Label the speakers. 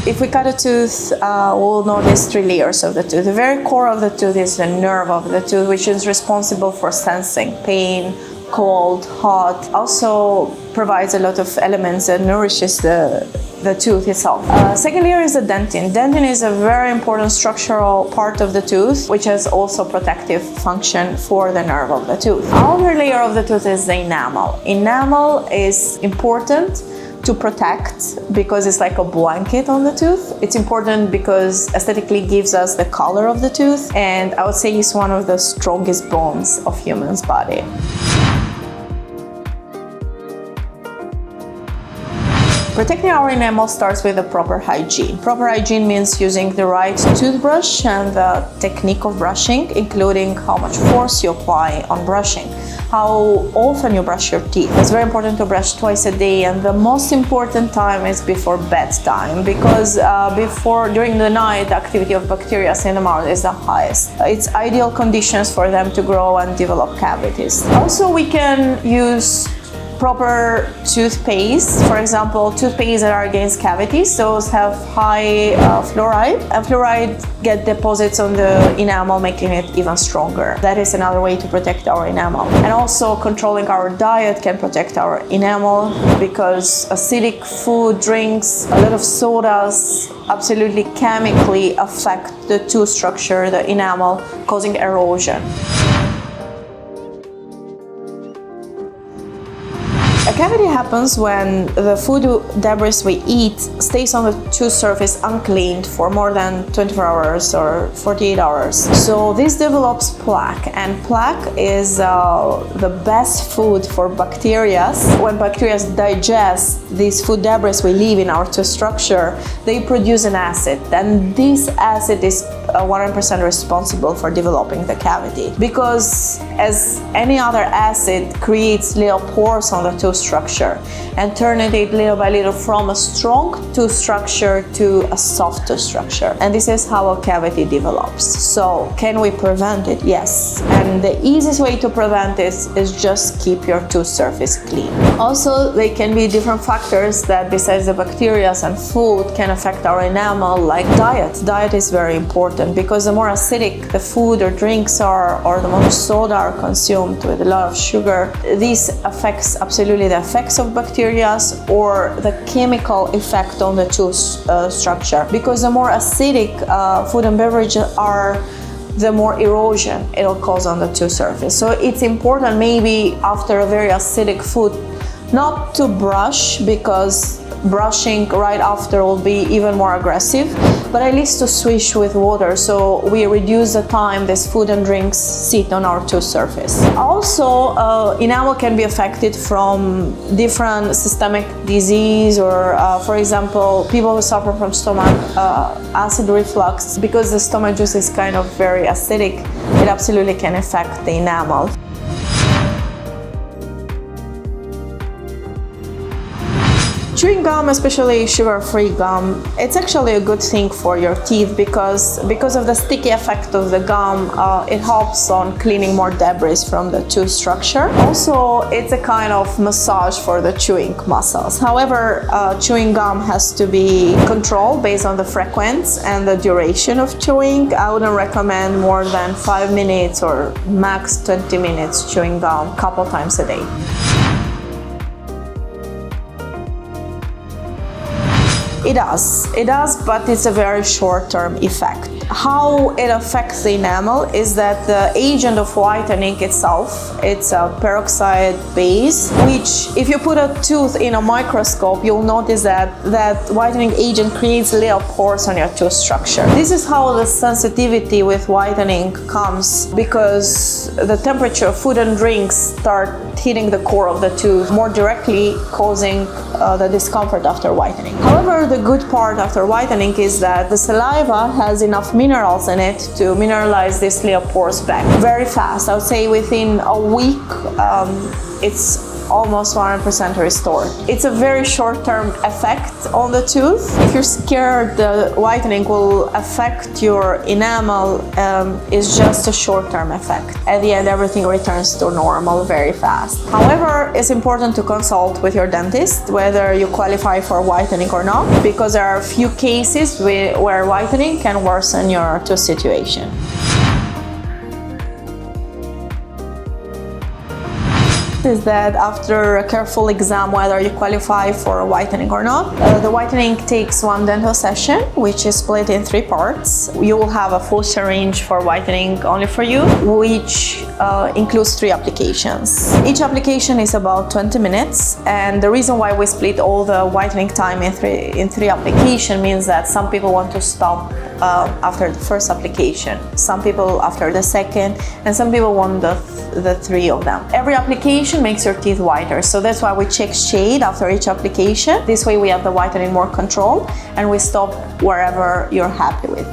Speaker 1: If we cut a tooth, we'll notice 3 layers of the tooth. The very core of the tooth is the nerve of the tooth, which is responsible for sensing pain, cold, hot. Also provides a lot of elements that nourishes the tooth itself. Second layer is the dentin. Dentin is a very important structural part of the tooth, which has also protective function for the nerve of the tooth. Outer layer of the tooth is the enamel. Enamel is important to protect because it's like a blanket on the tooth. It's important because aesthetically gives us the color of the tooth, and I would say it's one of the strongest bones of human's body. Protecting our enamel starts with the proper hygiene. Proper hygiene means using the right toothbrush and the technique of brushing, including how much force you apply on brushing, how often you brush your teeth. It's very important to brush twice a day, and the most important time is before bedtime, because during the night, the activity of bacteria in the mouth is the highest. It's ideal conditions for them to grow and develop cavities. Also, we can use proper toothpaste. For example, toothpaste that are against cavities, those have high fluoride, and fluoride get deposits on the enamel, making it even stronger. That is another way to protect our enamel. And also controlling our diet can protect our enamel, because acidic food, drinks, a lot of sodas absolutely chemically affect the tooth structure, the enamel, causing erosion. A cavity happens when the food debris we eat stays on the tooth surface uncleaned for more than 24 hours or 48 hours. So this develops plaque, and plaque is the best food for bacteria. When bacteria digest this food debris we leave in our tooth structure, they produce an acid, and this acid is 100% responsible for developing the cavity, because as any other acid creates little pores on the tooth structure and turn it little by little from a strong tooth structure to a soft tooth structure, and this is how a cavity develops. So can we prevent it? Yes, and the easiest way to prevent it is just keep your tooth surface clean. Also, there can be different factors that besides the bacteria and food can affect our enamel, like diet. Diet is very important, because the more acidic the food or drinks are, or the more soda are consumed with a lot of sugar, this affects absolutely the effects of bacteria or the chemical effect on the tooth structure, because the more acidic food and beverages are, the more erosion it'll cause on the tooth surface. So it's important maybe after a very acidic food not to brush, because brushing right after will be even more aggressive, but at least to swish with water, so we reduce the time this food and drinks sit on our tooth surface. Also, enamel can be affected from different systemic disease, or for example, people who suffer from stomach acid reflux, because the stomach juice is kind of very acidic, it absolutely can affect the enamel. Chewing gum, especially sugar-free gum, it's actually a good thing for your teeth, because of the sticky effect of the gum, it helps on cleaning more debris from the tooth structure. Also, it's a kind of massage for the chewing muscles. However, chewing gum has to be controlled based on the frequency and the duration of chewing. I wouldn't recommend more than 5 minutes or max 20 minutes chewing gum a couple times a day. It does, but it's a very short-term effect. How it affects the enamel is that the agent of whitening itself, it's a peroxide base, which if you put a tooth in a microscope, you'll notice that whitening agent creates little pores on your tooth structure. This is how the sensitivity with whitening comes, because the temperature of food and drinks start hitting the core of the tooth more directly, causing the discomfort after whitening. However, the good part after whitening is that the saliva has enough minerals in it to mineralize these little pores back very fast. I would say within a week, it's almost 100% restored. It's a very short-term effect on the tooth. If you're scared the whitening will affect your enamel, it's just a short-term effect. At the end, everything returns to normal very fast. However, it's important to consult with your dentist whether you qualify for whitening or not, because there are a few cases where whitening can worsen your tooth situation. Is that after a careful exam whether you qualify for whitening or not. The whitening takes one dental session, which is split in 3 parts. You will have a full syringe for whitening only for you, which includes 3 applications. Each application is about 20 minutes, and the reason why we split all the whitening time in three applications means that some people want to stop after the first application, some people after the second, and some people want the 3 of them. Every application makes your teeth whiter, so that's why we check shade after each application. This way we have the whitening more control, and we stop wherever you're happy with.